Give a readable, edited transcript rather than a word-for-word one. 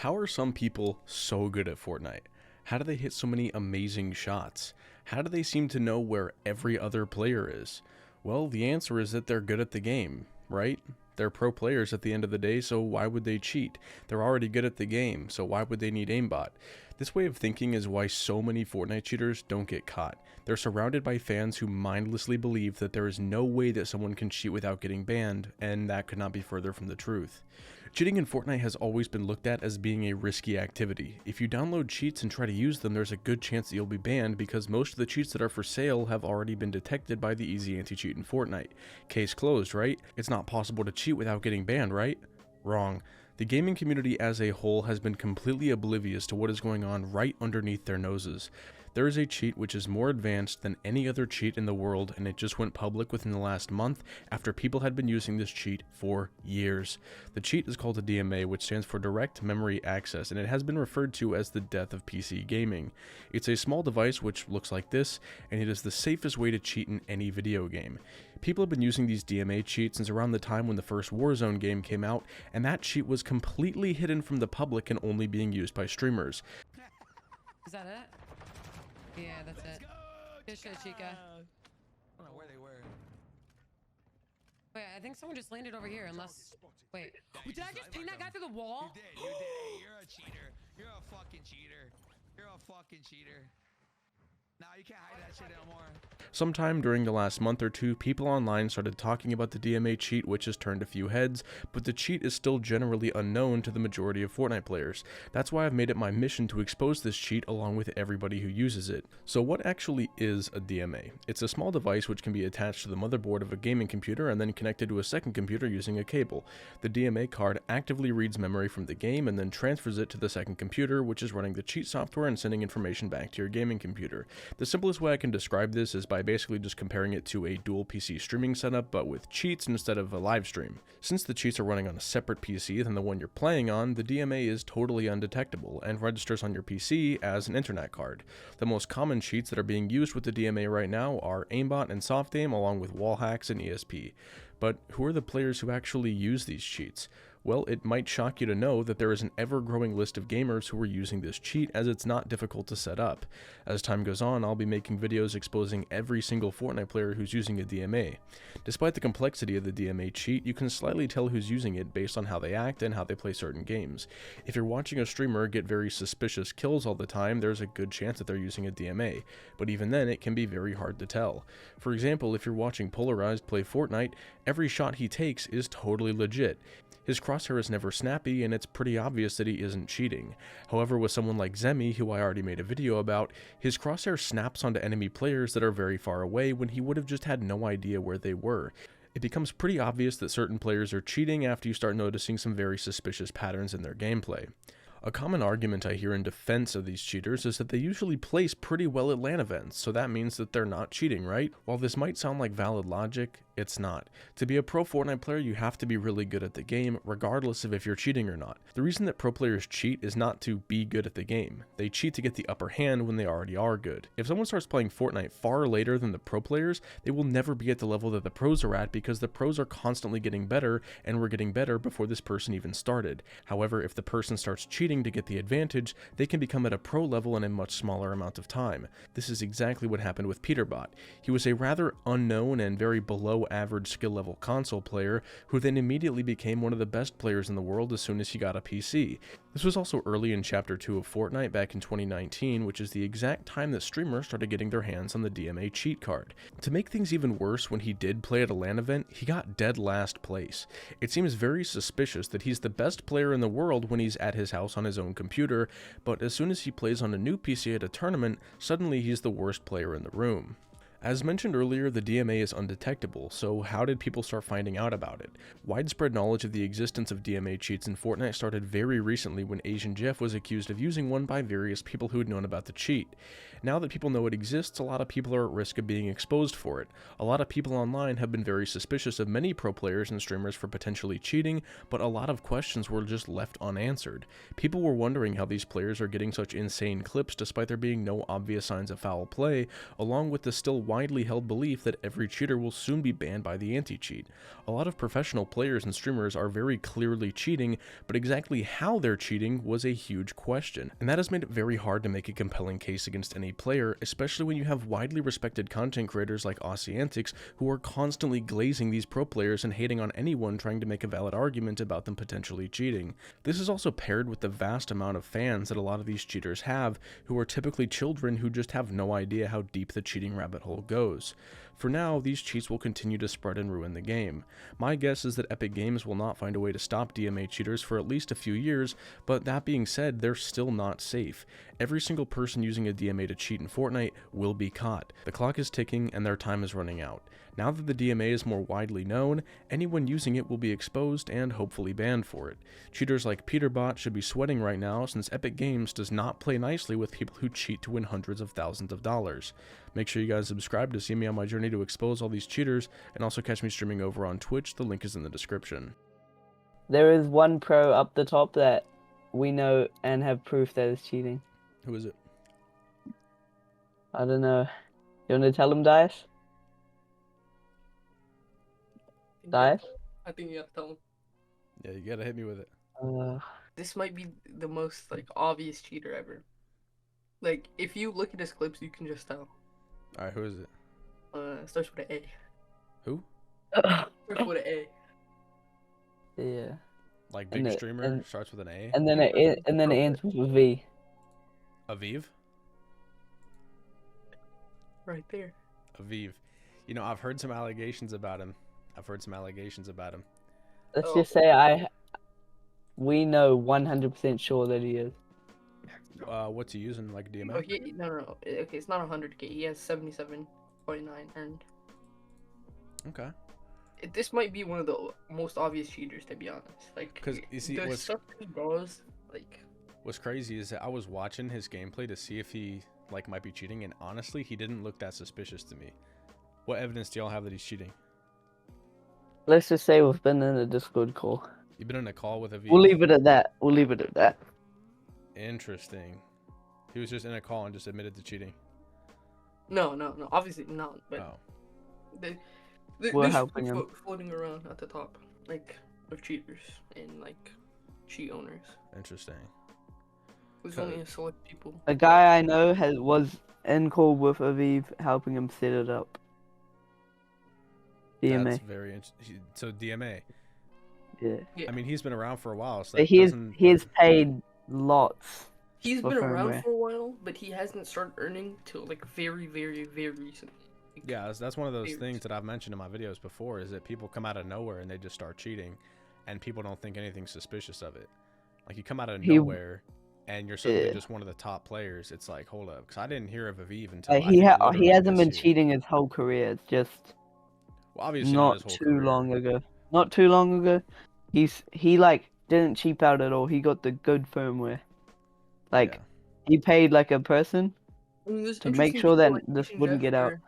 How are some people so good at Fortnite? How do they hit so many amazing shots? How do they seem to know where every other player is? Well, the answer is that they're good at the game, right? They're pro players at the end of the day, so why would they cheat? They're already good at the game, so why would they need aimbot? This way of thinking is why so many Fortnite cheaters don't get caught. They're surrounded by fans who mindlessly believe that there is no way that someone can cheat without getting banned, and that could not be further from the truth. Cheating in Fortnite has always been looked at as being a risky activity. If you download cheats and try to use them, there's a good chance that you'll be banned because most of the cheats that are for sale have already been detected by the easy anti-cheat in Fortnite. Case closed, right? It's not possible to cheat without getting banned, right? Wrong. The gaming community as a whole has been completely oblivious to what is going on right underneath their noses. There is a cheat which is more advanced than any other cheat in the world, and it just went public within the last month after people had been using this cheat for years. The cheat is called a DMA, which stands for Direct Memory Access, and it has been referred to as the death of PC gaming. It's a small device which looks like this, and it is the safest way to cheat in any video game. People have been using these DMA cheats since around the time when the first Warzone game came out, and that cheat was completely hidden from the public and only being used by streamers. Is that it? Yeah, that's it. Good shit, Chica. I don't know where they were. Wait, I think someone just landed over here, unless... Wait. Did I just ping that guy through the wall? You did. Hey, you're a cheater. You're a fucking cheater. You're a fucking cheater. Nah, you can't hide that shit anymore. Sometime during the last month or two, people online started talking about the DMA cheat, which has turned a few heads, but the cheat is still generally unknown to the majority of Fortnite players. That's why I've made it my mission to expose this cheat along with everybody who uses it. So what actually is a DMA? It's a small device which can be attached to the motherboard of a gaming computer and then connected to a second computer using a cable. The DMA card actively reads memory from the game and then transfers it to the second computer, which is running the cheat software and sending information back to your gaming computer. The simplest way I can describe this is by basically just comparing it to a dual PC streaming setup, but with cheats instead of a live stream. Since the cheats are running on a separate PC than the one you're playing on, the DMA is totally undetectable and registers on your PC as an internet card. The most common cheats that are being used with the DMA right now are aimbot and soft aim, along with wall hacks and ESP. But who are the players who actually use these cheats? Well, it might shock you to know that there is an ever-growing list of gamers who are using this cheat, as it's not difficult to set up. As time goes on, I'll be making videos exposing every single Fortnite player who's using a DMA. Despite the complexity of the DMA cheat, you can slightly tell who's using it based on how they act and how they play certain games. If you're watching a streamer get very suspicious kills all the time, there's a good chance that they're using a DMA, but even then it can be very hard to tell. For example, if you're watching Polarized play Fortnite, every shot he takes is totally legit. His crosshair is never snappy, and it's pretty obvious that he isn't cheating. However, with someone like Zemi, who I already made a video about, his crosshair snaps onto enemy players that are very far away when he would have just had no idea where they were. It becomes pretty obvious that certain players are cheating after you start noticing some very suspicious patterns in their gameplay. A common argument I hear in defense of these cheaters is that they usually place pretty well at LAN events, so that means that they're not cheating, right? While this might sound like valid logic, it's not. To be a pro Fortnite player, you have to be really good at the game, regardless of if you're cheating or not. The reason that pro players cheat is not to be good at the game. They cheat to get the upper hand when they already are good. If someone starts playing Fortnite far later than the pro players, they will never be at the level that the pros are at because the pros are constantly getting better and were getting better before this person even started. However, if the person starts cheating to get the advantage, they can become at a pro level in a much smaller amount of time. This is exactly what happened with Peterbot. He was a rather unknown and very below average skill level console player who then immediately became one of the best players in the world as soon as he got a PC. This was also early in Chapter 2 of Fortnite back in 2019, which is the exact time that streamers started getting their hands on the DMA cheat card. To make things even worse, when he did play at a LAN event, he got dead last place. It seems very suspicious that he's the best player in the world when he's at his house on his own computer, but as soon as he plays on a new PC at a tournament, suddenly he's the worst player in the room. As mentioned earlier, the DMA is undetectable, so how did people start finding out about it? Widespread knowledge of the existence of DMA cheats in Fortnite started very recently when Asian Jeff was accused of using one by various people who had known about the cheat. Now that people know it exists, a lot of people are at risk of being exposed for it. A lot of people online have been very suspicious of many pro players and streamers for potentially cheating, but a lot of questions were just left unanswered. People were wondering how these players are getting such insane clips despite there being no obvious signs of foul play, along with the still widely held belief that every cheater will soon be banned by the anti-cheat. A lot of professional players and streamers are very clearly cheating, but exactly how they're cheating was a huge question, and that has made it very hard to make a compelling case against any player, especially when you have widely respected content creators like Aussie Antics who are constantly glazing these pro players and hating on anyone trying to make a valid argument about them potentially cheating. This is also paired with the vast amount of fans that a lot of these cheaters have, who are typically children who just have no idea how deep the cheating rabbit hole goes. For now, these cheats will continue to spread and ruin the game. My guess is that Epic Games will not find a way to stop DMA cheaters for at least a few years, but that being said, they're still not safe. Every single person using a DMA to cheat in Fortnite will be caught. The clock is ticking and their time is running out. Now that the DMA is more widely known, anyone using it will be exposed and hopefully banned for it. Cheaters like Peterbot should be sweating right now, since Epic Games does not play nicely with people who cheat to win hundreds of thousands of dollars. Make sure you guys subscribe to see me on my journey to expose all these cheaters, and also catch me streaming over on Twitch. The link is in the description. There is one pro up the top that we know and have proof that is cheating. Who is it? I don't know. You want to tell him, Dice? Dice? I think you have to tell him. Yeah, you gotta hit me with it. This might be the most like obvious cheater ever. Like if you look at his clips, you can just tell. Alright, who is it? Starts with an A. Who? Starts with an A. Yeah. Like big And streamer, starts with an A? And then it ends with a V. Aviv? Right there. Aviv. You know, I've heard some allegations about him. Let's just say we know 100% sure that he is. What's he using, like DMA? Oh, no. Okay, it's not 100k. He has 77.9 earned. Okay. This might be one of the most obvious cheaters, to be honest. Like, because you see, the stuff he does, like. What's crazy is that I was watching his gameplay to see if he like might be cheating, and honestly, he didn't look that suspicious to me. What evidence do y'all have that he's cheating? Let's just say we've been in a Discord call. You've been in a call with Aviv? We'll leave it at that. Interesting. He was just in a call and just admitted to cheating. No. Obviously not. But we're there's helping him. Floating around at the top, like of cheaters and like cheat owners. Interesting. There's only a select people. A guy I know was in call with Aviv, helping him set it up. DMA. That's very interesting. So DMA. Yeah. I mean, he's been around for a while, so But he has paid lots. He's for been around firmware. for a while, but he hasn't started earning till like very, very, very recently. Like, Yeah, that's one of those very things that I've mentioned in my videos before, is that people come out of nowhere and they just start cheating, and people don't think anything suspicious of it. Like, you come out of nowhere and you're suddenly just one of the top players. It's like, hold up, because I didn't hear of Aviv until He literally hasn't been this year. cheating his whole career. It's just Well, obviously not his whole too career. long ago. Not too long ago. He like didn't cheap out at all. He got the good firmware. Like Yeah. he paid like a person I mean, there's to make interesting sure people that like this Christian wouldn't Jeff get out. where